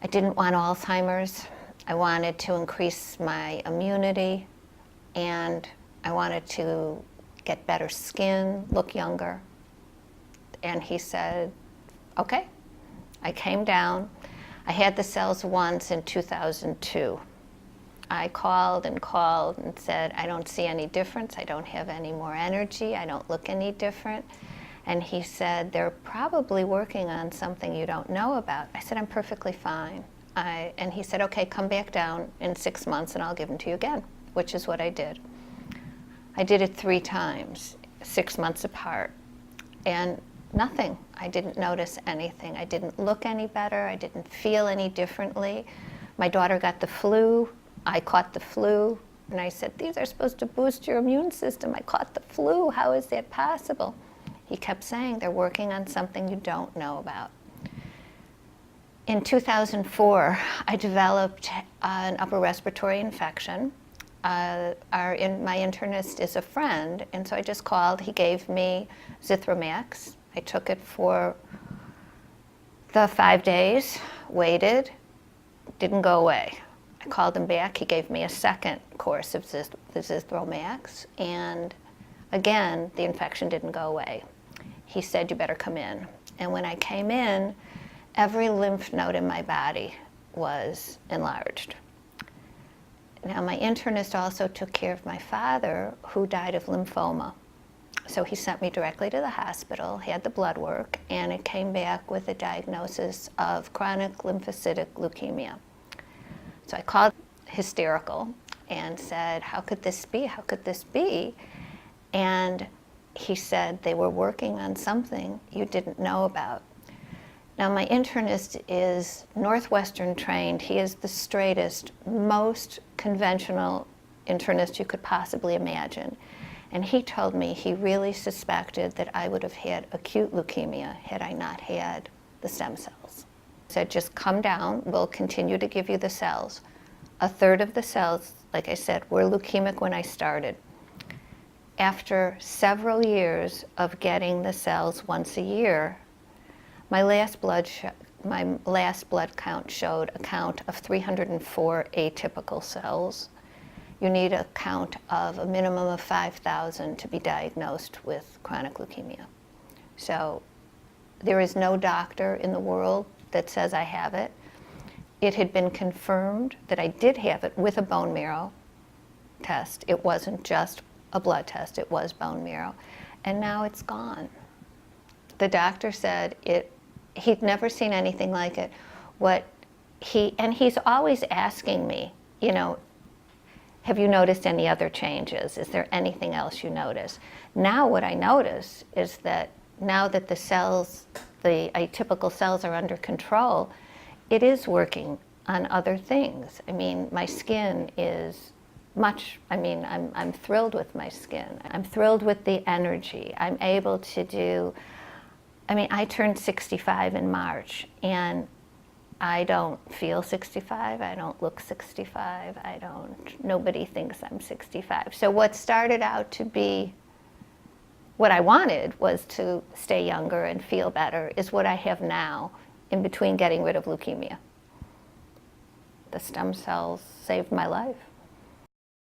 I didn't want Alzheimer's. I wanted to increase my immunity, and I wanted to get better skin, look younger. And he said, okay. I came down. I had the cells once in 2002. I called and said, I don't see any difference. I don't have any more energy. I don't look any different. And he said, they're probably working on something you don't know about. I said, I'm perfectly fine. And he said, okay, come back down in 6 months and I'll give them to you again, which is what I did. I did it 3 times, 6 months apart, and nothing. I didn't notice anything. I didn't look any better. I didn't feel any differently. My daughter got the flu. I caught the flu. And I said, these are supposed to boost your immune system. I caught the flu. How is that possible? He kept saying, they're working on something you don't know about. In 2004, I developed an upper respiratory infection. My internist is a friend, and so I just called. He gave me Zithromax. I took it for the 5 days, waited, didn't go away. I called him back. He gave me a second course of the Zithromax, and again, the infection didn't go away. He said, you better come in. And when I came in, every lymph node in my body was enlarged. Now, my internist also took care of my father, who died of lymphoma. So he sent me directly to the hospital, had the blood work, and it came back with a diagnosis of chronic lymphocytic leukemia. So I called hysterical and said, how could this be? How could this be? And he said, they were working on something you didn't know about. Now, my internist is Northwestern trained. He is the straightest, most conventional internist you could possibly imagine. And he told me he really suspected that I would have had acute leukemia had I not had the stem cells. He said, just come down, we'll continue to give you the cells. 1/3 of the cells, like I said, were leukemic when I started. After several years of getting the cells once a year, my last blood count showed a count of 304 atypical cells. You need a count of a minimum of 5,000 to be diagnosed with chronic leukemia. So there is no doctor in the world that says I have it. It had been confirmed that I did have it with a bone marrow test. It wasn't just a blood test, it was bone marrow. And now it's gone. The doctor said he'd never seen anything like it. And he's always asking me, have you noticed any other changes? Is there anything else you notice? Now what I notice is that now that the atypical cells are under control, it is working on other things. I mean, my skin is I'm thrilled with my skin. I'm thrilled with the energy. I'm able to I turned 65 in March, and I don't feel 65, I don't look 65, nobody thinks I'm 65. So what started out to be what I wanted was to stay younger and feel better is what I have now in between getting rid of leukemia. The stem cells saved my life.